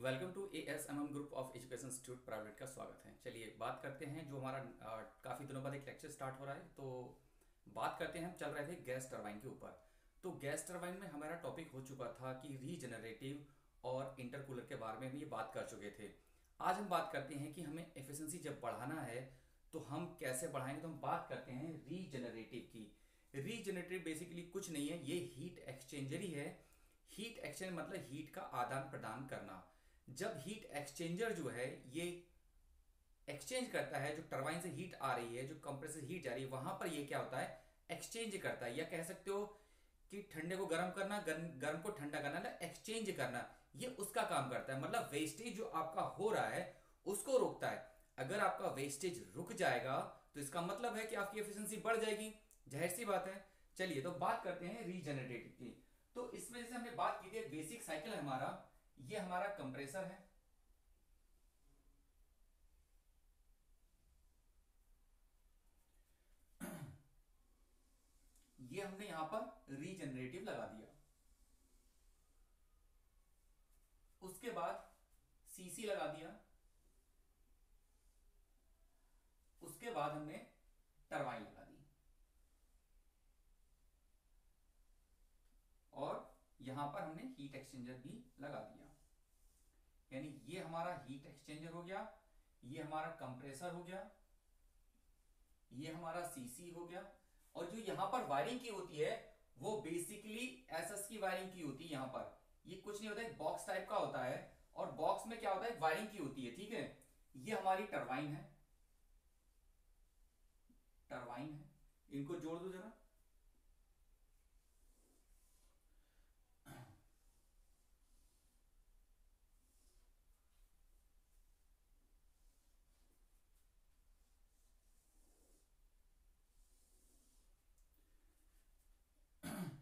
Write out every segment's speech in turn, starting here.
Welcome to ASMM group of education institute private का स्वागत है। चलिए बात करते हैं, जो हमारा काफ़ी दिनों बाद एक लेक्चर स्टार्ट हो रहा है, तो बात करते हैं। हम चल रहे थे गैस टरबाइन के ऊपर। तो गैस टरबाइन में हमारा टॉपिक हो चुका था कि रीजनरेटिव और इंटरकूलर के बारे में हम ये बात कर चुके थे। आज हम बात करते हैं कि हमें एफिशिएंसी जब बढ़ाना है तो हम कैसे बढ़ाएंगे। तो हम बात करते हैं रीजनरेटिव की। रीजनरेटिव बेसिकली कुछ नहीं है, ये हीट एक्सचेंजर ही है। हीट एक्सचेंज मतलब हीट का आदान प्रदान करना। जब हीट एक्सचेंजर जो है ये एक्सचेंज करता है, जो टरबाइन से हीट आ रही है, जो कंप्रेसर से हीट जा रही है, वहां पर ये क्या होता है, एक्सचेंज करता है। या कह सकते हो कि ठंडे को गर्म करना, गर्म को ठंडा करना, ना एक्सचेंज करना, ये उसका काम करता है। मतलब वेस्टेज जो आपका हो रहा है उसको रोकता है। अगर आपका वेस्टेज रुक जाएगा तो इसका मतलब है कि आपकी एफिशिएंसी बढ़ जाएगी, जाहिर सी बात है। चलिए तो बात करते हैं रीजनरेटिव की। तो इसमें जैसे हमने बात की थी, बेसिक साइकिल है हमारा, ये हमारा कंप्रेसर है, ये हमने यहां पर रीजनरेटिव लगा दिया। उसके बाद सीसी लगा दिया। उसके बाद हमने टरबाइन लगा दी और यहां पर हमने हीट एक्सचेंजर भी लगा दिया। यानी ये हमारा हीट एक्सचेंजर हो गया, ये हमारा कंप्रेसर हो गया, ये हमारा सीसी हो गया। और जो यहां पर वायरिंग की होती है वो बेसिकली एसएस की वायरिंग की होती है। यहां पर ये कुछ नहीं होता, एक बॉक्स टाइप का होता है और बॉक्स में क्या होता है, वायरिंग की होती है। ठीक है, ये हमारी टरबाइन है, टरबाइन है, इनको जोड़ दो जरा।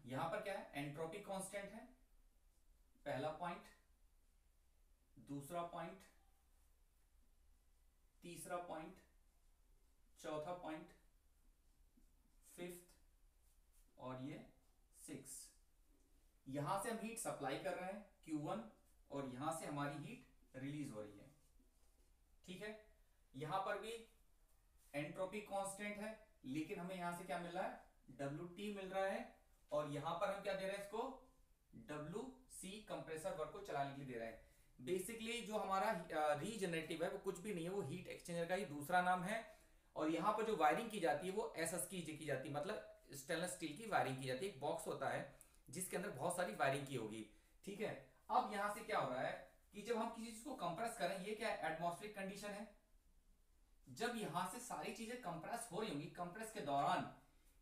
यहां पर क्या है, एंट्रोपी कांस्टेंट है, पहला पॉइंट, दूसरा पॉइंट, तीसरा पॉइंट, चौथा पॉइंट, फिफ्थ और ये सिक्स। यहां से हम हीट सप्लाई कर रहे हैं Q1 और यहां से हमारी हीट रिलीज हो रही है। ठीक है, यहां पर भी एंट्रोपी कांस्टेंट है, लेकिन हमें यहां से क्या मिल रहा है, WT मिल रहा है। और यहां पर हम क्या दे रहे हैं, इसको WC कंप्रेसर वर्क को चलाने के लिए दे रहे हैं। बेसिकली जो हमारा रीजनरेटिव है वो कुछ भी नहीं है, वो हीट एक्सचेंजर का ही दूसरा नाम है। और यहां पर जो वायरिंग की जाती है वो एसएस की जाती है, मतलब स्टेनलेस स्टील की वायरिंग की जाती है। एक बॉक्स होता है जिसके अंदर बहुत सारी वायरिंग की होगी। ठीक है, अब यहां से क्या हो रहा है कि जब हम किसी चीज को कंप्रेस करें, ये क्या है, एटमॉस्फेरिक कंडीशन है। जब यहां से सारी चीजें कंप्रेस हो रही होंगी, कंप्रेस के दौरान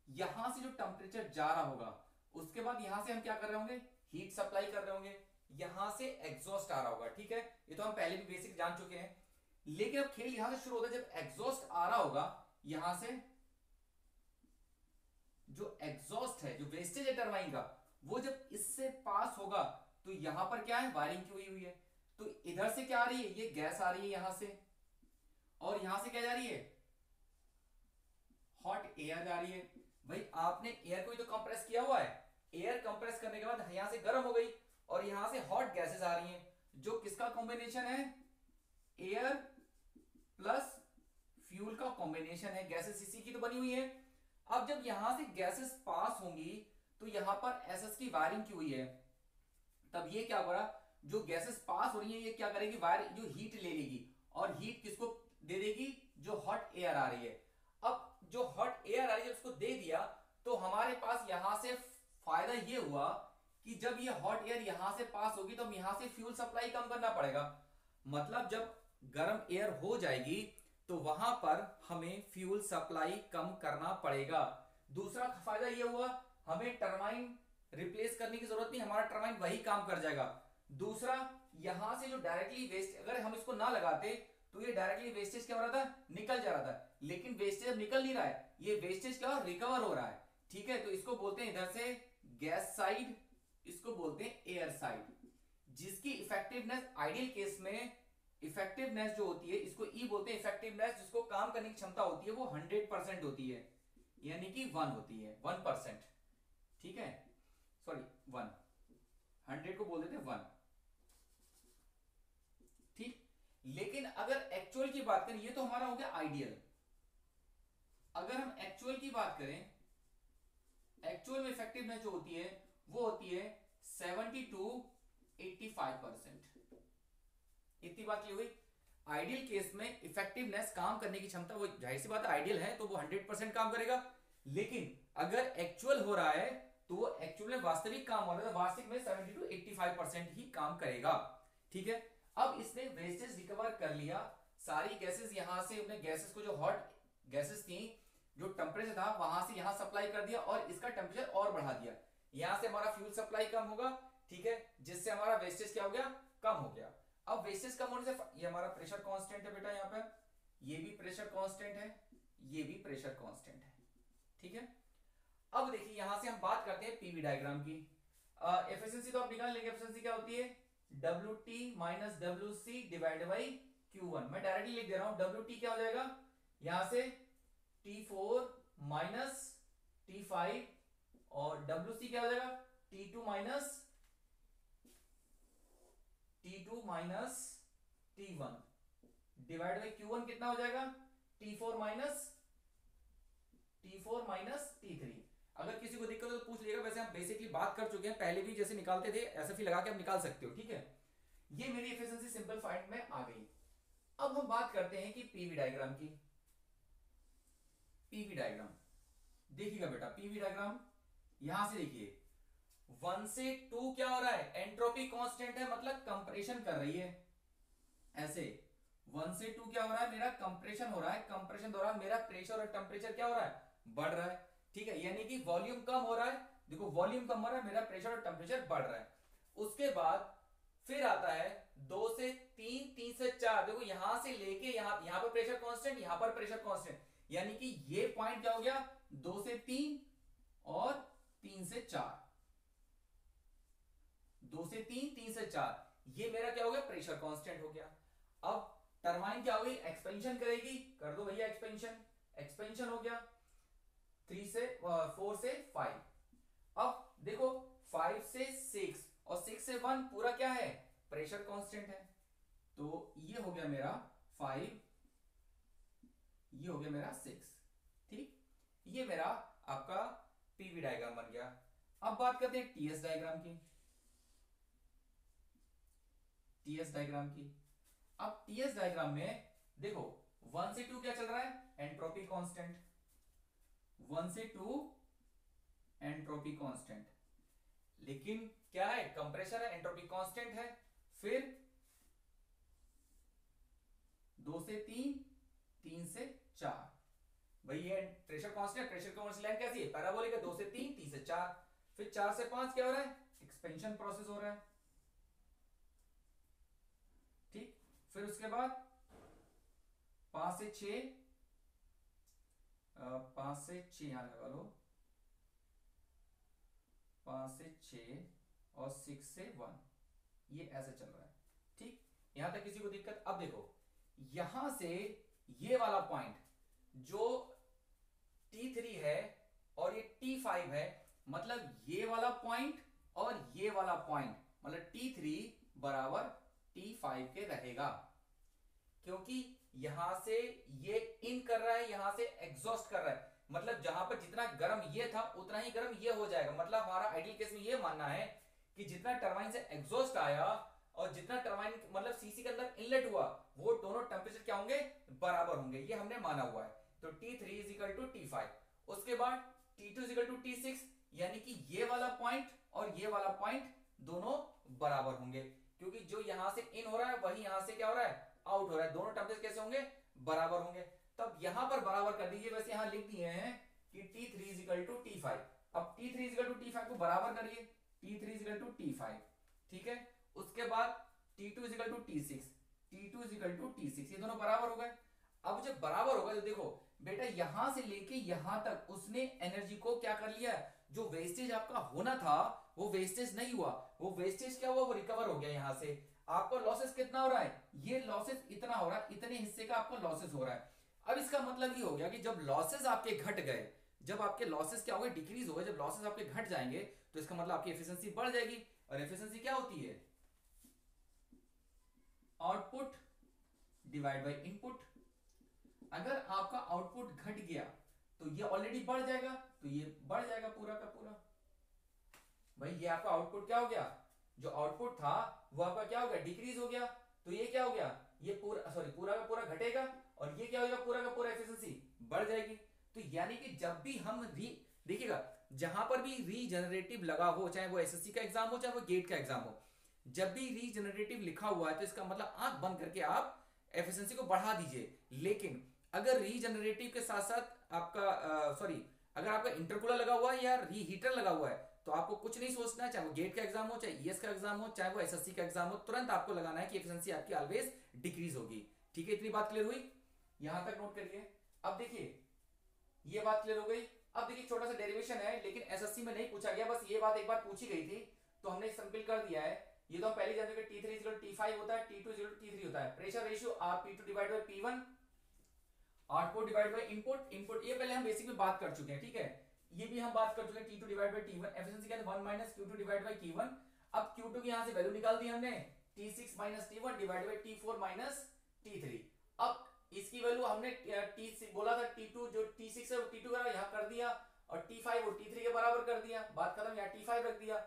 यहां से जो टेम्परेचर जा रहा होगा, उसके बाद यहां से हम क्या कर रहे होंगे, हीट सप्लाई कर रहे होंगे, यहां से एग्जॉस्ट आ रहा होगा। ठीक है, ये तो हम पहले भी बेसिक जान चुके हैं। लेकिन अब खेल यहां से शुरू होता है, जब एग्जॉस्ट आ रहा होगा यहां से, जो एग्जॉस्ट है, जो वेस्टेज है टरबाइन का, वो जब इससे पास होगा तो यहां पर क्या है, वायरिंग की हुई है। तो इधर से क्या आ रही है, ये गैस आ रही है यहां से, और यहां से क्या जा रही है, हॉट एयर जा रही है। भाई आपने एयर को ही तो कंप्रेस किया हुआ है, एयर कंप्रेस करने के बाद यहां से गर्म हो गई और यहां से हॉट गैसेस आ रही हैं, जो किसका कॉम्बिनेशन है, एयर प्लस फ्यूल का कॉम्बिनेशन है। गैसेस इसी की तो बनी हुई है। अब जब यहां से गैसेस पास होंगी तो यहां पर एसएस की वायरिंग की हुई है, तब ये क्या होगा, जो गैसेस पास हो रही है ये क्या करेगी, वायर जो हीट ले लेगी और हीट किसको दे देगी, जो हॉट एयर आ रही है। अब जो हॉट एयर आ रही है उसको दे दिया तो हमारे पास यहां से फायदा ये हुआ कि जब ये हॉट एयर यहां से पास होगी तो हम यहां से फ्यूल सप्लाई कम करना पड़ेगा। मतलब जब गर्म एयर हो जाएगी तो वहां पर हमें फ्यूल सप्लाई कम करना पड़ेगा। दूसरा फायदा ये हुआ, हमें टरबाइन रिप्लेस करने की जरूरत नहीं, हमारा टरबाइन वही काम कर जाएगा। दूसरा, यहां से जो डायरेक्टली वेस्ट, अगर हम इसको ना लगाते तो ये डायरेक्टली वेस्टेज क्या हो रहा था, निकल जा रहा था। लेकिन वेस्टेज निकल नहीं रहा है, ये वेस्टेज क्या रिकवर हो रहा है। ठीक है, तो इसको बोलते हैं इधर से गैस साइड, इसको बोलते हैं एयर साइड, जिसकी इफेक्टिवनेस आइडियल केस में, इफेक्टिवनेस जो होती है इसको ई बोलते हैं, इफेक्टिवनेस जिसको काम करने की क्षमता होती है वो 100% होती है, यानी कि 1 होती है, 1%। ठीक है, सॉरी 1, 100 को बोल देते हैं 1। लेकिन अगर एक्चुअल की बात करें, ये तो हमारा हो गया आइडियल। अगर हम एक्चुअल की बात करें, एक्चुअल में इफेक्टिवनेस जो होती है वो होती है 70 to 85%। इतनी बात क्लियर हुई। आइडियल केस में इफेक्टिवनेस, काम करने की क्षमता, वो जाहिर सी बात है आइडियल है तो वो 100% काम करेगा, लेकिन अगर एक्चुअल हो रहा है तो वो एक्चुअल में वास्तविक काम हो रहा है तो वास्तविक में 70 to 85% ही काम करेगा। ठीक है, अब इसने वेस्टेज रिकवर कर लिया, सारी गैसेस यहां से अपने गैसेस को, जो हॉट गैसेस थी, जो टेम्परेचर था वहां से यहां सप्लाई कर दिया और इसका टेम्परेचर और बढ़ा दिया। यहां से हमारा फ्यूल सप्लाई कम होगा, ठीक है, जिससे हमारा वेस्टेज क्या हो गया, कम हो गया। अब वेस्टेज कम होने से ये हमारा प्रेशर कांस्टेंट है बेटा, यहाँ पे ये भी प्रेशर कांस्टेंट है, ये भी प्रेशर कांस्टेंट है। ठीक है, अब देखिए यहां से हम बात करते हैं पीवी डायग्राम की। एफिशिएंसी तो आप निकाल लेंगे, एफिशिएंसी क्या होती है, WT minus WC divide by Q1। मैं डायरेक्टली लिख दे रहा हूं, WT क्या हो जाएगा, यहां से T4 माइनस T5 और WC क्या हो जाएगा, T2 minus T1 divide by Q1 कितना हो जाएगा, T4 माइनस T3। अगर किसी को दिक्कत हो तो पूछ लीजिएगा, वैसे हम बेसिकली बात कर चुके हैं, पहले भी जैसे निकालते थे ऐसे ही लगा के आप निकाल सकते हो। ठीक है, ये मेरी एफिशिएंसी सिंपल फाइंड में आ गई। अब हम बात करते हैं कि पीवी डायग्राम की। पीवी डायग्राम देखिएगा बेटा, पीवी डायग्राम यहां से देखिए 1 से 2 क्या हो रहा है, एंट्रोपी कांस्टेंट है, मतलब कंप्रेशन कर रही है। ऐसे 1 से 2 क्या हो रहा है, मेरा कंप्रेशन हो रहा है, कंप्रेशन दौरान मेरा प्रेशर और टेम्परेचर क्या हो रहा है, बढ़ रहा है। ठीक है, यानी कि वॉल्यूम कम हो रहा है, देखो वॉल्यूम कम हो रहा है, मेरा प्रेशर और टेम्परेचर बढ़ रहा है। उसके बाद फिर आता है 2 से 3, 3 से 4, देखो यहां से लेके यहां पर प्रेशर कांस्टेंट, यहां पर प्रेशर कांस्टेंट, यानी कि ये पॉइंट क्या हो गया, 2 से 3 और 3 से 4, 2 से 3, 3 से 4, ये मेरा क्या हो गया, प्रेशर कांस्टेंट हो गया। अब टरबाइन क्या हो गई, एक्सपेंशन करेगी, कर दो भैया एक्सपेंशन, एक्सपेंशन हो गया 4 से 5। अब देखो 5 से 6 और 6 से 1 पूरा क्या है, प्रेशर कांस्टेंट है, तो ये हो गया मेरा 5, ये हो गया मेरा 6। ठीक, ये मेरा आपका पीवी डायग्राम बन गया। अब बात करते हैं टीएस डायग्राम की। टीएस डायग्राम की, अब टीएस डायग्राम में देखो 1 से 2 क्या चल रहा है, एंट्रोपी कांस्टेंट, 1 से 2 एंट्रोपी कांस्टेंट, लेकिन क्या है, कंप्रेशर है, एंट्रोपी कांस्टेंट है। फिर 2 से 3, 3 से 4, भाई ये pressure constant, pressure constant line कैसी है, पैराबोलिक है, 2 से 3, 3 से 4। फिर 4 से 5 क्या हो रहा है, एक्सपेंशन प्रोसेस हो रहा है। ठीक, फिर उसके बाद 5 से 6, 5 से 6 यहां लगा लो, 5 से 6 और 6 से 1, ये ऐसे चल रहा है। ठीक, यहां तक किसी को दिक्कत। अब देखो यहां से ये वाला पॉइंट जो T3 है और ये T5 है, मतलब ये वाला पॉइंट और ये वाला पॉइंट, मतलब T3 बराबर T5 के रहेगा, क्योंकि यहां से ये इन कर रहा है, यहां से एग्जॉस्ट कर रहा है, मतलब जहां पर जितना गर्म ये था उतना ही गर्म ये हो जाएगा। मतलब हमारा आइडियल केस में ये मानना है कि जितना टरबाइन से एग्जॉस्ट आया और जितना टरबाइन मतलब सीसी के अंदर इनलेट हुआ, वो दोनों टेम्परेचर क्या होंगे, बराबर होंगे, ये हमने माना हुआ है। तो T3 is equal to T5। उसके बाद T2 is equal to T6, यानी कि ये वाला पॉइंट और ये वाला पॉइंट दोनों बराबर होंगे, क्योंकि जो यहां से इन हो रहा है वही यहां से क्या हो रहा है, आउट हो रहा है, दोनों टेम्परेचर कैसे होंगे, बराबर होंगे। तब यहां पर बराबर कर दीजिए, वैसे यहां लिख दिए हैं कि T3 is equal to T5। अब T3 is equal to T5 को बराबर करिए, T3 is equal to T5, ठीक है। उसके बाद T2 is equal to T6, T2 is equal to T6, ये दोनों बराबर हो गए। अब जब बराबर होगा तो देखो बेटा यहां से लेके यहां तक उसने एनर्जी को क्या कर लिया, जो वेस्टेज आपका होना था वो वेस्टेज नहीं हुआ, वो वेस्टेज क्या हुआ, वो रिकवर हो गया। यहां से आपको लॉसेस कितना हो रहा है, ये लॉसेस इतना हो रहा है, इतने हिस्से का आपको लॉसेस हो रहा है। अब इसका मतलब ये हो गया कि जब लॉसेस आपके घट गए, जब आपके लॉसेस क्या हो गए, डिक्रीज हो गए, जब लॉसेस आपके घट जाएंगे तो इसका मतलब आपकी एफिशिएंसी बढ़ जाएगी। और एफिशिएंसी क्या होती है, आउटपुट डिवाइड बाई इनपुट। अगर आपका आउटपुट घट गया तो ये ऑलरेडी बढ़ जाएगा, तो ये बढ़ जाएगा पूरा का पूरा। भाई ये आपका आउटपुट क्या हो गया, जो आउटपुट था वो आपका क्या हो गया, डिक्रीज हो गया। तो ये क्या हो गया, ये पूरा सॉरी पूरा का पूरा घटेगा, और ये क्या होगा, पूरा का पूरा एफिशिएंसी बढ़ जाएगी। तो यानी कि जब भी हम देखिएगा जहां पर भी रीजनरेटिव लगा हो, चाहे वो एसएससी का एग्जाम हो चाहे वो गेट का एग्जाम हो, जब भी रीजनरेटिव लिखा हुआ है तो इसका मतलब आंख बंद करके आप एफिशिएंसी को बढ़ा दीजिए। लेकिन अगर रीजनरेटिव के साथ साथ आपका सॉरी अगर आपका इंटरकूलर लगा हुआ है या रीहीटर लगा हुआ है तो आपको कुछ नहीं सोचना है, चाहे वो गेट का एग्जाम हो, चाहे ईएस का एग्जाम हो, चाहे वो एसएससी का एग्जाम हो, तुरंत आपको लगाना है कि एफिशिएंसी आपकी ऑलवेज डिक्रीज होगी। ठीक है, इतनी बात क्लियर हुई, यहां तक नोट करिए। अब देखिए ये बात क्लियर हो गई। अब देखिए छोटा सा डेरिवेशन है, लेकिन एसएससी में नहीं पूछा गया, बस ये बात एक बार पूछी गई थी तो हमने सिंपल कर दिया है। ये तो हम पहले जानते हैं कि T3 T5 होता है, T2 T3 होता है। Pressure ratio RP2 divide by P1, output divide by input, input ये पहले हम बेसिक में बात कर चुके हैं। ठीक है, ये भी हम बात कर चुके हैं, T2 divide by T1, efficiency क्या है 1 minus Q2 divide by Q1। अब Q2 की यहां से वैल्यू निकाल दी हमने, T6 minus T1 divide by T4 minus T3। अब इसकी वैल्यू हमने T6 बोला था, T2 जो T6 है वो T2 का यहां कर दिया, और T5 वो T3 के बराबर कर दिया, बात खत्म। यहां T5 रख दिया,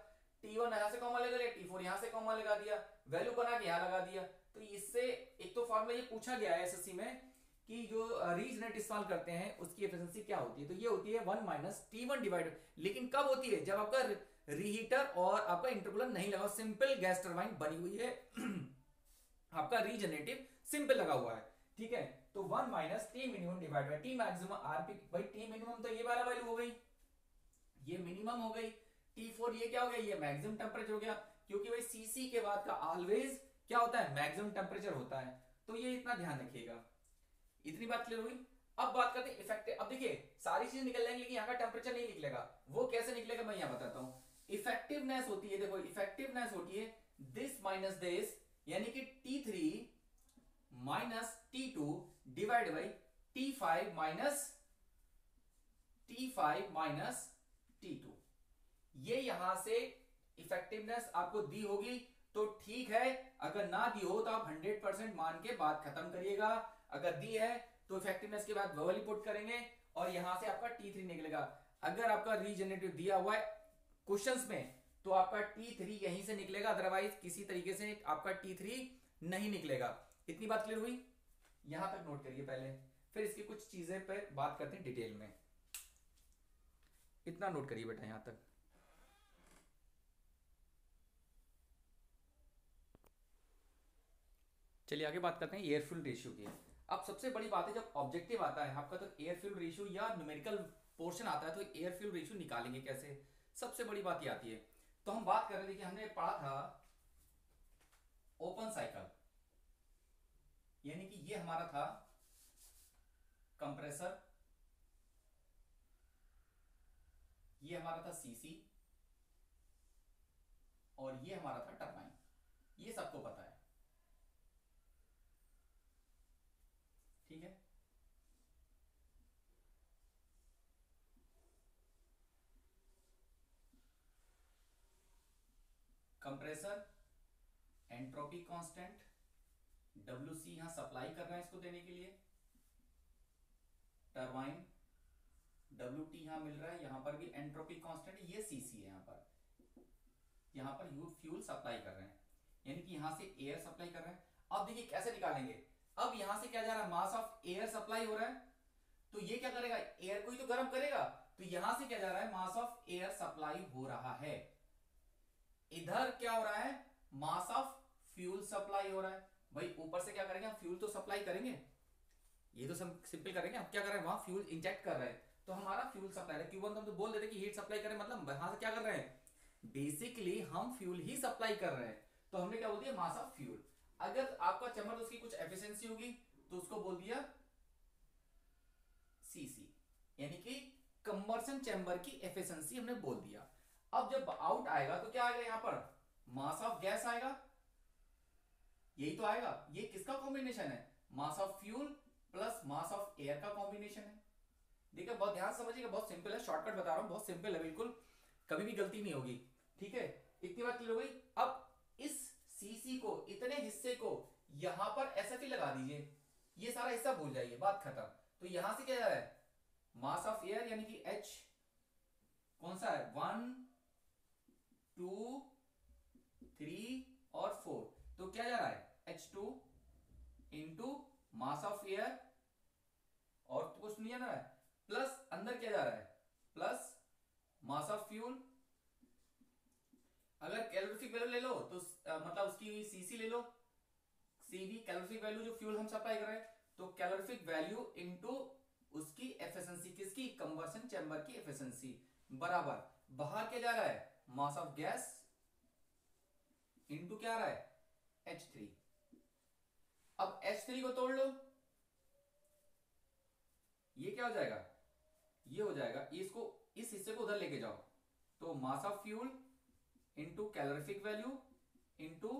T1 यहां से कॉमा लगा लिया, T4 यहां से कॉमा लगा दिया, वैल्यू बना के यहां लगा दिया। तो इससे एक तो फॉर्मूला ये पूछा गया है एसएससी में कि जो रीजनरेट इस्तेमाल करते हैं उसकी एफिशिएंसी क्या होती है, तो ये होती है 1 माइनस T1 डिवाइड। लेकिन कब होती है, जब आपका रीहीटर और आपका इंटरकूलर नहीं लगा, सिंपल गैस टरबाइन बनी हुई है आपका रीजनरेटिव सिंपल लगा हुआ है। ठीक है, तो 1 minus T minimum divide by T maximum RP. भाई T मिनिमम तो ये वाला वैल्यू हो गई, ये मिनिमम हो गई। T4 ये क्या हो गया, ये मैक्सिमम टेंपरेचर हो गया, क्योंकि भाई सीसी के बाद का ऑलवेज क्या होता है, मैक्सिमम टेंपरेचर होता है। तो ये इतना ध्यान रखिएगा। इतनी बात क्लियर हुई। अब बात करते हैं इफेक्टिव। अब देखिए सारी चीज निकल जाएंगी, लेकिन यहाँ का टेंपरेचर नहीं निकलेगा। वो कैसे निकलेगा मैं यहाँ बताता हूँ। इफेक्टिवनेस होती है, देखो इफेक्टिवनेस होती है दिस माइनस दिस, यानी कि T3 minus T2 divide by T5 minus T2। ये यहां से इफेक्टिवनेस आपको दी होगी तो ठीक है, अगर ना दी हो तो आप 100% मान के बात खत्म करिएगा। अगर दी है तो इफेक्टिवनेस के बाद वैल्यू पुट करेंगे और यहां से आपका T3 निकलेगा। अगर आपका रीजनरेटिव दिया हुआ है क्वेश्चंस में तो आपका T3 यहीं से निकलेगा, अदरवाइज किसी तरीके से आपका T3 नहीं निकलेगा। इतनी बात क्लियर हुई, यहां तक नोट करिए पहले, फिर इसकी कुछ चीजें पर बात करते हैं डिटेल में। इतना नोट करिए बेटा यहां तक। चलिए आगे बात करते हैं एयर फ्यूल रेशियो की। अब सबसे बड़ी बात है, जब ऑब्जेक्टिव आता है आपका तो एयर फ्यूल रेशियो या न्यूमेरिकल पोर्शन आता है तो एयर फ्यूल रेशियो निकालेंगे कैसे, सबसे बड़ी बात ये आती है। तो हम बात कर रहे थे कि हमने पढ़ा था ओपन साइकिल, यानी कि ये हमारा था कंप्रेसर, ये हमारा था सीसी, और ये हमारा था टरबाइन। ये सबको पता है, ठीक है। कंप्रेसर एंट्रोपी कांस्टेंट, WC यहां सप्लाई कर रहे हैं इसको देने के लिए, टरबाइन WT यहां मिल रहा है, यहां पर भी एंट्रोपी कांस्टेंट, ये CC है, यहां पर फ्यूल सप्लाई कर रहे हैं, यानी कि यहां से एयर सप्लाई कर रहे हैं। अब देखिए कैसे निकालेंगे। अब यहां से क्या जा रहा है, मास ऑफ एयर सप्लाई हो रहा है, तो ये क्या करेगा, एयर को ही तो गर्म करेगा, तो यहां से क्या जा रहा है, मास ऑफ एयर सप्लाई हो रहा है। इधर क्या हो रहा है, मास ऑफ फ्यूल सप्लाई हो रहा है। भाई ऊपर से क्या करेंगे, हम फ्यूल तो सप्लाई करेंगे, ये तो सिंपल करेंगे। हम क्या कर रहे हैं, वहां फ्यूल इंजेक्ट कर रहे हैं, तो हमारा फ्यूल सप्लाई है। Q1 तो हम तो बोल देते कि हीट सप्लाई करें, मतलब यहां से क्या कर रहे हैं, बेसिकली हम फ्यूल ही सप्लाई कर रहे हैं, तो हमने क्या बोल दिया, मास ऑफ फ्यूल। अगर आपका चैम्बर तो उसकी कुछ एफिशिएंसी होगी तो उसको बोल दिया CC, यानी कि कंबर्सन चैम्बर की एफिशिएंसी हमने बोल दिया। अब जब आउट आएगा तो क्या आएगा, यहां पर मास ऑफ गैस आएगा, यही तो आएगा। ये किसका कॉम्बिनेशन है, mass of fuel plus mass of air का कॉम्बिनेशन है। देखिए बहुत ध्यान से समझिएगा, बहुत सिंपल है, शॉर्टकट बता रहा हूं, बहुत सिंपल है, बिल्कुल कभी भी गलती नहीं होगी। ठीक है, इतनी बात क्लियर हो गई। अब इस सीसी को, इतने हिस्से को यहां पर SFE लगा दीजिए, ये सारा हिस्सा भूल जाइए, बात खत्म। तो यहां से क्या जा रहा है, मास ऑफ एयर यानी कि H कौन सा है, 1 2 3 और 4, तो क्या जा रहा है H2 into mass of air, और तो कुछ नहीं जा रहा है, प्लस अंदर क्या जा रहा है, प्लस मास ऑफ फ्यूल। अगर कैलोरीफिक वैल्यू ले लो तो मतलब उसकी सीसी ले लो, सीवी कैलोरीफिक वैल्यू जो फ्यूल हम सप्लाई कर रहे हैं, तो कैलोरीफिक वैल्यू इनटू उसकी एफिशिएंसी, किसकी, कंबशन चैम्बर की एफिशिएंसी, बराबर बाहर क्या जा रहा है, मास ऑफ गैस इनटू क्या आ रहा है H3। अब H3 को तोड़ लो, ये क्या हो जाएगा, ये हो जाएगा, इसको इस हिस्से को उधर लेके जाओ, तो मास of fuel into calorific value into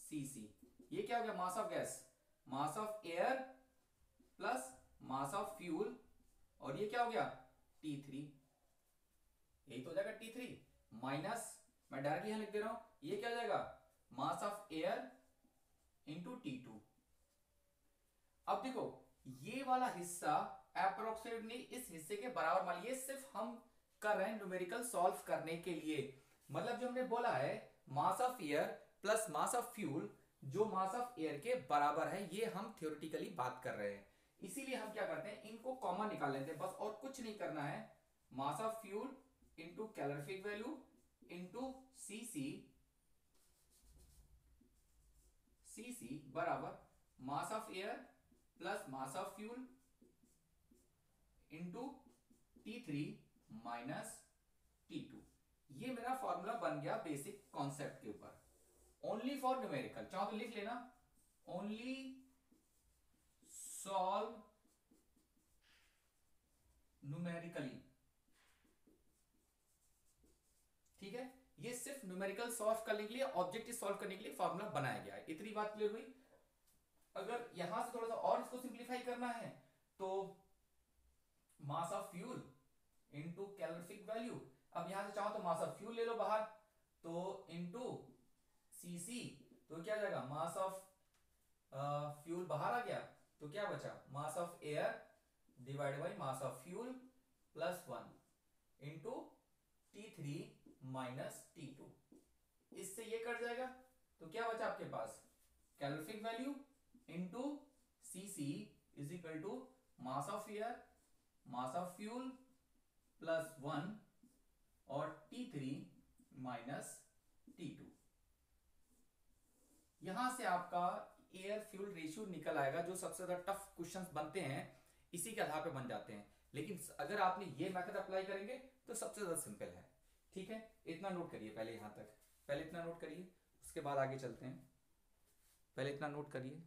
CC, ये क्या हो गया, mass of gas, mass of air plus mass of fuel, और ये क्या हो गया T3, यही तो हो जाएगा T3 माइनस, मैं डायरेक्ट यहां लिख दे रहा हूं, ये क्या हो जाएगा, मास ऑफ एयर इंटू T2। अब देखो ये वाला हिस्सा अप्रोक्सीमेटली इस हिस्से के बराबर मान लीजिए, सिर्फ हम कर रहे हैं न्यूमेरिकल सॉल्व करने के लिए, मतलब जो हमने बोला है mass of air plus mass of fuel जो मास ऑफ एयर के बराबर है, ये हम थ्योरेटिकली बात कर रहे हैं, इसीलिए हम क्या करते हैं, इनको कॉमन निकाल लेते हैं बस, और कुछ नहीं करना है, mass of fuel into calorific value into CC, CC बराबर mass of air plus mass of fuel into T3 minus T2। ये मेरा फॉर्मूला बन गया बेसिक कॉन्सेप्ट के ऊपर, ओनली फॉर न्यूमेरिकल, चाहो तो लिख लेना, ओनली सॉल्व न्यूमेरिकली, ठीक है, ये सिर्फ न्यूमेरिकल सॉल्व करने के लिए, ऑब्जेक्टिव सॉल्व करने के लिए फॉर्मूला बनाया गया है, इतनी बात क्लियर हुई। अगर यहां से थोड़ा सा और इसको सिंप्लीफाई करना है, तो मास of fuel into calorific value, अब यहां से चाहो तो मास ऑफ फ्यूल ले लो बाहर, तो इनटू सीसी, तो क्या जाएगा, मास ऑफ फ्यूल बाहर आ गया, तो क्या बचा, mass of air divide by mass of fuel plus 1 into T3 minus T2, इससे ये कट जाएगा, तो क्या बचा आपके पास, calorific value into CC is equal to mass of air mass of fuel plus 1 और T3 माइनस T2। यहां से आपका एयर फ्यूल रेशियो निकल आएगा, जो सबसे ज्यादा टफ क्वेश्चंस बनते हैं इसी के आधार पे बन जाते हैं, लेकिन अगर आपने ये मेथड अप्लाई करेंगे तो सबसे ज्यादा सिंपल है, ठीक है, इतना नोट करिए पहले, यहां तक पहले इतना नोट करिए, उसके बाद आगे चलते हैं, पहले इतना नोट करिए।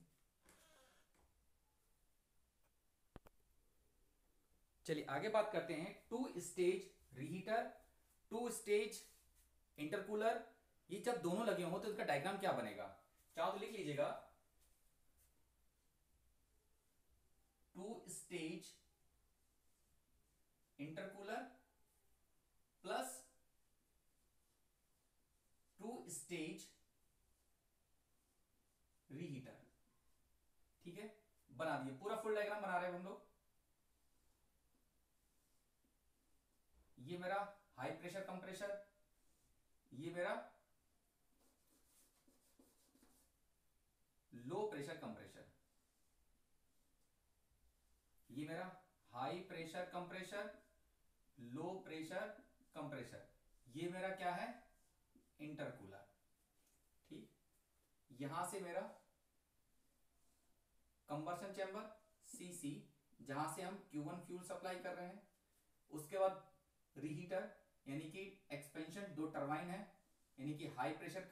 चलिए आगे बात करते हैं, two stage reheater, two stage intercooler, ये जब दोनों लगे हों तो इसका डायग्राम क्या बनेगा, चाहो तो लिख लीजिएगा, two stage intercooler plus two stage reheater, ठीक है, बना दिए, पूरा फुल डायग्राम बना रहे हैं हम लोग। ये मेरा हाई प्रेशर कंप्रेशर, ये मेरा लो प्रेशर कंप्रेशर, ये मेरा high pressure compressor low pressure compressor, ये मेरा क्या है, इंटरकूलर, ठीक, यहां से मेरा कंबशन चैम्बर सीसी, जहां से हम Q1 फ्यूल सप्लाई कर रहे हैं, उसके बाद रीहीटर यानी कि एक्सपेंशन, दो टरबाइन है, यानी कि हाई प्रेशर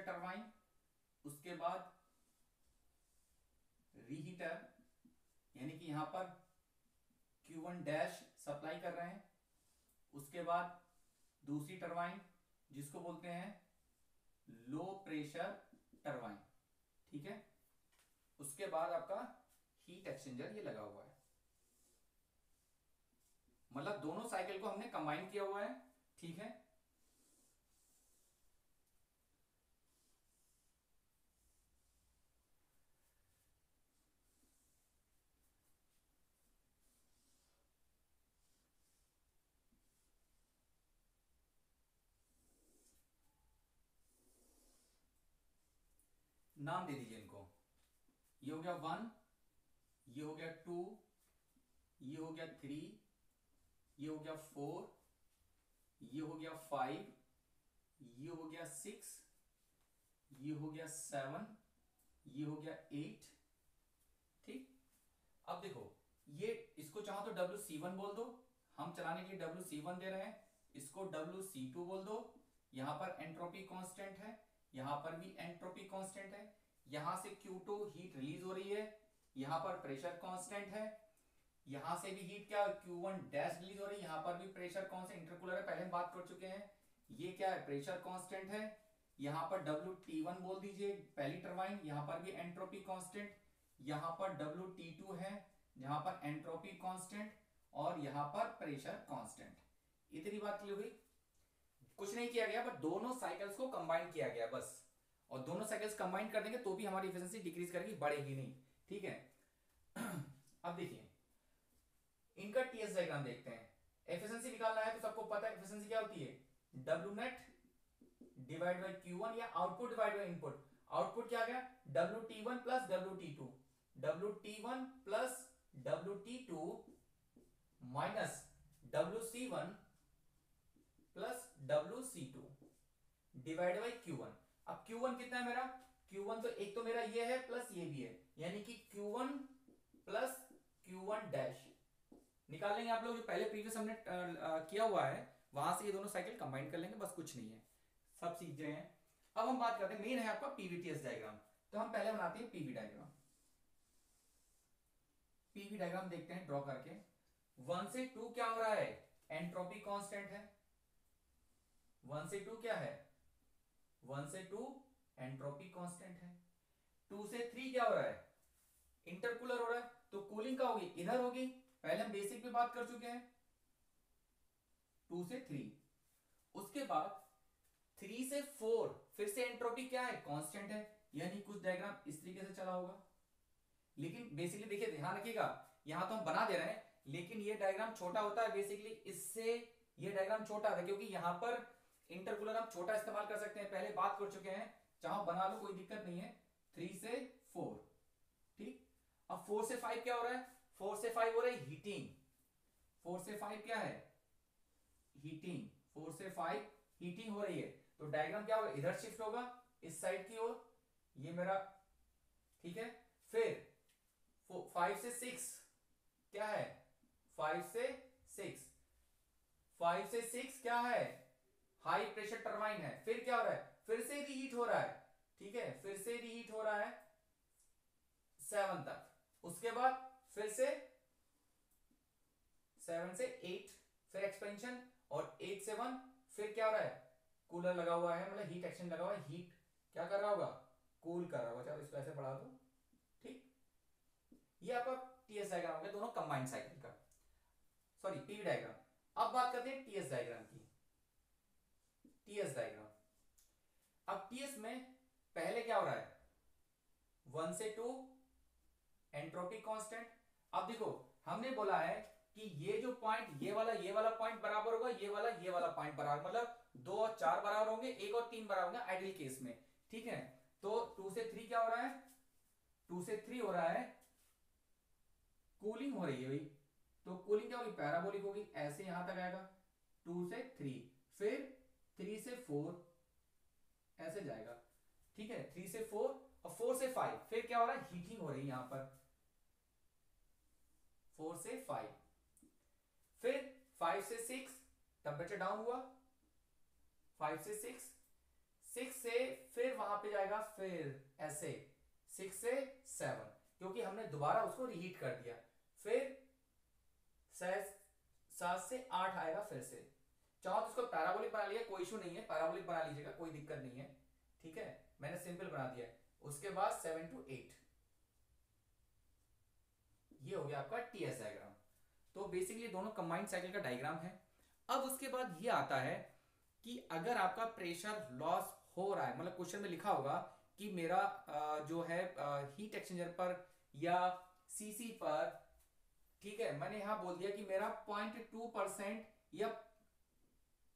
टरबाइन, उसके बाद रीहीटर यानी कि यहां पर Q1 डैश सप्लाई कर रहे हैं, उसके बाद दूसरी टरबाइन जिसको बोलते हैं लो प्रेशर टरबाइन, ठीक है, उसके बाद आपका हीट एक्सचेंजर ये लगा हुआ है, मतलब दोनों साइकिल को हमने कंबाइन किया हुआ है, ठीक है। नाम दे दीजिए इनको। ये हो गया 1, ये हो गया 2, ये हो गया 3, ये हो गया 4, ये हो गया 5, ये हो गया 6, ये हो गया 7, ये हो गया 8। ठीक, अब देखो ये इसको चाहो तो WC1 बोल दो, हम चलाने के लिए WC1 दे रहे हैं, इसको WC2 बोल दो। यहां पर एंट्रोपी कांस्टेंट है, यहां पर भी एंट्रोपी कांस्टेंट है, यहां से Q2 हीट रिलीज हो रही है, यहां पर प्रेशर कांस्टेंट है, यहां से भी हीट क्या Q1 डैश रिलीज हो रही है, यहां पर भी प्रेशर कांस्टेंट इंटरकूलर है, पहले हम बात कर चुके हैं। ये क्या है, प्रेशर कांस्टेंट है। यहां पर WT1 बोल दीजिए पहली टरबाइन, यहां पर भी एंट्रोपी कांस्टेंट, यहां पर WT2 है जहां पर एंट्रोपी कांस्टेंट और यहां पर प्रेशर कांस्टेंट। इतनी बात क्लियर हुई? कुछ नहीं किया गया, बट दोनों साइकिल्स को कंबाइन किया गया बस। और दोनों साइकिल्स कंबाइन कर देंगे तो भी हमारी एफिशिएंसी डिक्रीज करेगी, बढ़ेगी नहीं। ठीक है, अब देखिए इनका टीएस डायग्राम देखते हैं। एफिशिएंसी निकालना है तो सबको पता है एफिशिएंसी क्या होती है, W net divide by Q1 या output divide by input. Output क्या गया, WT1 plus WT2, WT1 plus WT2 minus WC1 plus WC2 divide by Q1। अब Q1 कितना है मेरा, Q1 तो एक तो मेरा ये है प्लस ये भी है, यानी कि Q1 प्लस Q1 डैश निकाल लेंगे आप लोग, जो पहले प्रीवियस हमने किया हुआ है वहां से ये दोनों साइकिल कंबाइन कर लेंगे, बस कुछ नहीं है, सब सीख गए हैं। अब हम बात करते हैं, मेन है आपका पीवीटीएस डायग्राम। तो हम पहले बनाते हैं पीवी डायग्राम। पीवी डायग्राम देखते हैं ड्रॉ करके। 1 से 2 क्या हो रहा है, एंट्रोपी कांस्टेंट है। 1 से 2 क्या है, 1 से 2 एंट्रोपी कांस्टेंट है। 2 से 3 क्या हो रहा है, इंटरकूलर हो रहा है, तो कूलिंग का होगी इधर होगी, पहले हम बेसिक पे बात कर चुके हैं। 2 से 3, उसके बाद 3 से 4 फिर से एंट्रोपी क्या है, कांस्टेंट है, यानी कुछ डायग्राम इस तरीके से चला होगा। लेकिन बेसिकली देखिए ध्यान रखिएगा, यहां तो हम बना दे रहे हैं लेकिन ये डायग्राम छोटा होता है, बेसिकली इससे ये डायग्राम छोटा है, क्योंकि यहां पर इंटरकूलर हम छोटा इस्तेमाल कर सकते हैं, पहले बात कर चुके हैं, चाहो बना लो कोई दिक्कत नहीं है। 3 से 4, ठीक। अब 4 से 5 क्या हो रहा है, 4 से 5 हो रहा है हीटिंग। 4 से 5 क्या है, हीटिंग। 4 से 5 हीटिंग हो रही है, तो डायग्राम क्या होगा, इधर शिफ्ट होगा इस साइड की ओर, ये मेरा, ठीक है। फिर 5 से 6 क्या है, 5 से 6, 5 से 6 क्या है, हाई प्रेशर टरबाइन है। फिर क्या हो रहा है, फिर से रीहीट हो रहा है, ठीक है, फिर से रीहीट हो रहा है 7 तक। उसके बाद फिर से 7 से 8 फिर एक्सपेंशन, और 8 से 1 फिर क्या हो रहा है, कूलर लगा हुआ है, मतलब हीट एक्सचेंज लगा हुआ है, हीट क्या कर रहा होगा, कूल कर रहा होगा। चलो इसको ऐसे पढ़ा दो, ठीक। ये आपका टीएस डायग्राम हो गया दोनों कंबाइंड साइकिल का, सॉरी पीवी डायग्राम। अब बात करते हैं टीएस डायग्राम की। टीएस डायग्राम, अब टीएस में पहले क्या हो रहा है, 1 से 2 एंट्रोपी कांस्टेंट। अब देखो हमने बोला है कि ये जो पॉइंट, ये वाला पॉइंट बराबर होगा, ये वाला पॉइंट बराबर, मतलब 2 और 4 बराबर होंगे, 1 और 3 बराबर होंगे आइडियल केस में, ठीक है। तो 2 से 3 क्या हो रहा है, 2 से 3 हो रहा है कूलिंग हो रही है भाई, तो कूलिंग क्या होगी, पैराबोलिक होगी, ऐसे यहां तक आएगा 2 से 3, फिर 3 से 4 ऐसे जाएगा, ठीक है। 3 से 4 और 4 से 5 फिर क्या हो रहा है, हीटिंग हो रही है यहां पर 4 से 5, फिर 5 से 6 टेम्परेचर डाउन हुआ, 5 से 6, 6 से फिर वहां पे जाएगा, फिर ऐसे 6 से 7, क्योंकि हमने दोबारा उसको रीहीट कर दिया, फिर 7 से 8 आएगा फिर से। चाहो तो इसको पैराबोलिक बना लिया, कोई इशू नहीं है, पैराबोलिक बना लीजिएगा, कोई दिक्कत नहीं है, ठीक है, मैंने सिंपल बना दिया। उसके बाद 7 to 8, ये हो गया आपका टीएस डायग्राम। तो बेसिकली दोनों कंबाइंड साइकिल का डायग्राम है। अब उसके बाद ये आता है कि अगर आपका प्रेशर लॉस हो रहा है, मतलब क्वेश्चन में लिखा होगा कि मेरा जो है हीट एक्सचेंजर पर या सीसी पर, ठीक है, मैंने यहां बोल दिया कि मेरा 0.2% या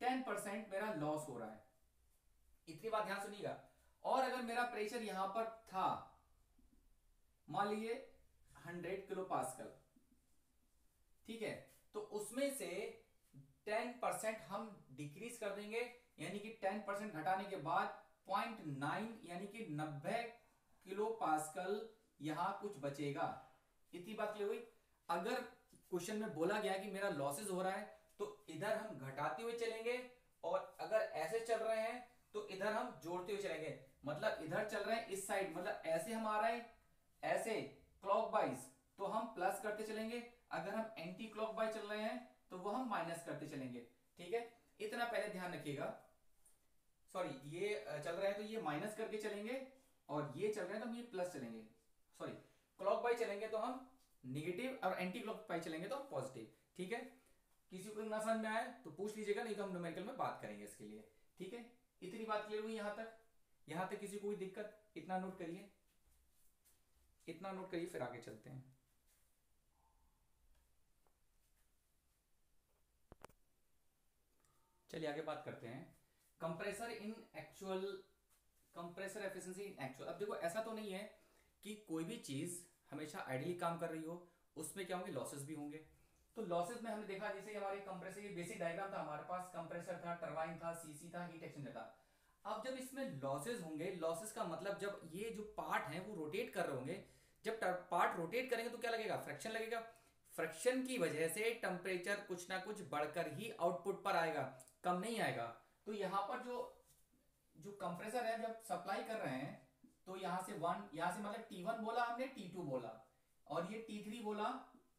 10% मेरा लॉस हो रहा है। इतनी बात ध्यान सुनिएगा। और अगर मेरा प्रेशर यहां पर था मान लीजिए 100 किलो पास्कल, ठीक है, तो उसमें से 10% हम डिक्रीज कर देंगे, यानी कि 10% घटाने के बाद 0.9 यानी कि 90 किलो पास्कल यहां कुछ बचेगा। इतनी बात क्लियर हुई। अगर क्वेश्चन में बोला गया कि मेरा लॉसेस हो रहा है तो इधर हम घटाते हुए चलेंगे, और अगर ऐसे चल रहे हैं तो इधर हम जोड़ते हुए चलेंगे। मतलब इधर चल रहे हैं इस साइड, मतलब ऐसे हम आ रहे हैं ऐसे क्लॉकवाइज तो हम प्लस करते चलेंगे, अगर हम एंटी क्लॉकवाइज चल रहे हैं तो वो हम माइनस करते चलेंगे। ठीक है, इतना पहले ध्यान रखिएगा। सॉरी, ये चल रहे हैं तो ये माइनस करके चलेंगे, और ये चल रहे हैं तो हम ये प्लस चलेंगे। सॉरी, क्लॉकवाइज चलेंगे तो हम निगेटिव, और एंटी क्लॉकवाइज चलेंगे तो हम पॉजिटिव। ठीक है, किसी को ना समझ में आए तो पूछ लीजिएगा, नहीं तो हम न्यूमेरिकल में बात करेंगे इसके लिए। ठीक है, इतनी बात क्लियर हुई यहां तक? यहां तक किसी को कोई दिक्कत? इतना नोट करिए, इतना नोट करिए, फिर आगे चलते हैं। चलिए आगे बात करते हैं। कंप्रेसर इन एक्चुअल, कंप्रेसर एफिशिएंसी इन एक्चुअल। अब देखो, ऐसा तो नहीं है कि कोई भी चीज हमेशा आइडियली काम कर रही हो, उसमें क्या होंगे, लॉसेस भी होंगे। तो लॉसेस में हमने देखा, जैसे हमारे कंप्रेसर, ये बेसिक डायग्राम था हमारे पास, कंप्रेसर था, टरबाइन था, सीसी था, हीट एक्सचेंजर था। अब जब इसमें लॉसेस होंगे, लॉसेस का मतलब जब ये जो पार्ट है वो रोटेट कर रहे होंगे, जब पार्ट रोटेट करेंगे तो क्या लगेगा, फ्रिक्शन लगेगा। फ्रिक्शन की वजह से टेम्परेचर कुछ ना कुछ बढ़कर ही आउटपुट पर आएगा, कम नहीं आएगा। तो यहां पर जो जो कंप्रेसर है जब सप्लाई कर रहे हैं, तो यहां से यहां से मतलब T1 बोला हमने, T2 बोला, और ये T3 बोला,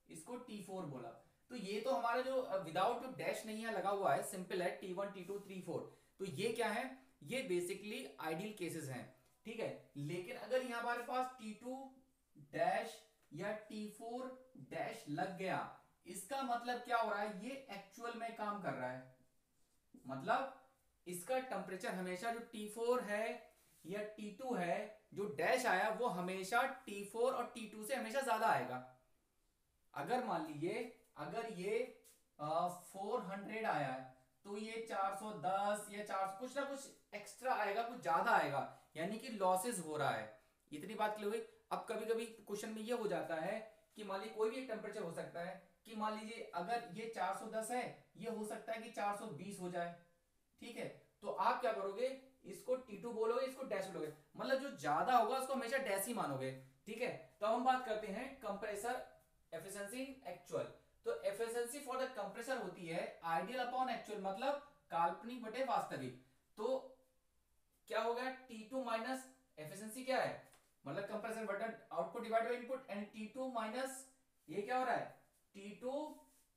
इसको T4 बोला। तो ये तो हमारा जो विदाउट डैश नहीं है लगा हुआ है, सिंपल है, T1 T2 T4। तो ये क्या है, ये बेसिकली आइडियल केसेस हैं। ठीक है, लेकिन अगर यहां हमारे पास T2 डैश या T4 डैश लग गया, इसका मतलब क्या हो रहा है, ये एक्चुअल में काम कर रहा है। मतलब इसका टेम्परेचर हमेशा जो T4 है या T2 है, जो डैश आया वो हमेशा T4 और T2 से हमेशा ज्यादा आएगा। अगर मान लीजिए अगर ये 400 आया है तो ये 410 या 400 कुछ ना कुछ एक्स्ट्रा आएगा, कुछ ज्यादा आएगा, यानी कि लॉसेस हो रहा है। इतनी बात क्लियर हुई। अब कभी कभी क्वेश्चन में ये हो जाता है कि मान लीजिए कोई भी एक टेम्परेचर हो सकता है, कि मान लीजिए अगर ये 410 है, ये हो सकता है कि 420 हो जाए। ठीक है, तो आप क्या करोगे, इसको T2 बोलोगे, इसको डैश बोलोगे, मतलब जो ज्यादा होगा उसको हमेशा डैश ही मानोगे। ठीक है, तो हम बात करते हैं कंप्रेसर एफिशिएंसी इन एक्चुअल। तो एफिशिएंसी फॉर द कंप्रेसर होती है आइडियल अपॉन एक्चुअल, मतलब काल्पनिक बटे वास्तविक। तो क्या होगा, T2 माइनस एफिशिएंसी क्या है, मतलब compressor button output divide by input, and T2 minus ये क्या हो रहा है, T2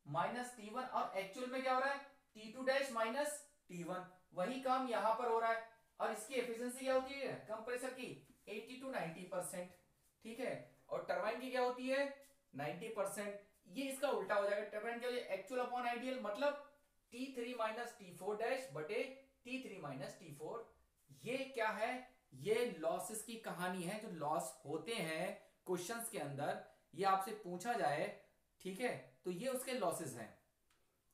माइनस T1, और एक्चुअल में क्या हो रहा है, T2 डैश माइनस T1। वही काम यहां पर हो रहा है, और इसकी एफिशिएंसी क्या होती है कंप्रेसर की, 80 to 90%। ठीक है, और टरबाइन की क्या होती है, 90%। ये इसका उल्टा हो जाएगा, टरबाइन क्या हो जाएगा, एक्चुअल अपॉन आइडियल, मतलब T3 माइनस T4 डैश बटे T3 माइनस T4। ये क्या है, ये लॉसेस की कहानी है, जो लॉस होते हैं क्वेश्चंस के अंदर, ये आपसे पूछा जाए, ठीक है, तो ये उसके लॉसेस हैं।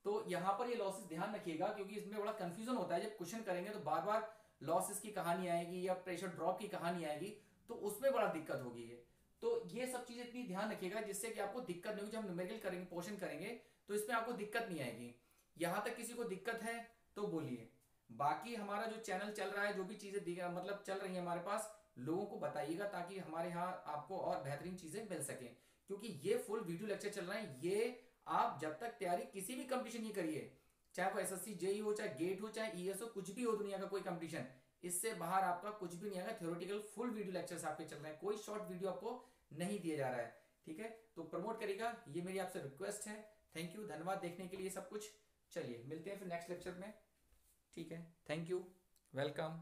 तो यहां पर ये लॉसेस ध्यान रखिएगा, क्योंकि इसमें बड़ा कंफ्यूजन होता है, जब क्वेश्चन करेंगे तो बार बार लॉसेस की कहानी आएगी या प्रेशर ड्रॉप की कहानी आएगी, तो उसमें बड़ा दिक्कत होगी ये। तो ये सब चीजें इतनी ध्यान रखिएगा जिससे कि आपको दिक्कत नहीं होगी। जब हम न्यूमेरिकल करेंगे, पोर्शन करेंगे, तो इसमें आपको दिक्कत नहीं आएगी। यहां तक किसी को दिक्कत है तो बोलिए। बाकी हमारा जो चैनल चल रहा है, जो भी चीजें मतलब चल रही है हमारे पास, लोगों को बताइएगा, ताकि हमारे यहाँ आपको और बेहतरीन चीजें मिल सके। क्योंकि ये फुल वीडियो लेक्चर चल रहा है, ये आप जब तक तैयारी किसी भी कंपटीशन की करिए, चाहे वो एसएससी जेई हो, चाहे गेट हो, चाहे ईएस हो, कुछ भी हो दुनिया का कोई कंपटीशन, इससे बाहर आपका कुछ भी नहीं आएगा। थ्योरेटिकल फुल वीडियो लेक्चर्स आपके चल रहे हैं, कोई शॉर्ट वीडियो आपको नहीं दिया जा रहा है। ठीक है, तो प्रमोट करेगा, ये मेरी आपसे रिक्वेस्ट है। थैंक यू, धन्यवाद देखने के लिए सब कुछ। चलिए मिलते हैं फिर नेक्स्ट लेक्चर में। ठीक है, थैंक यू, वेलकम।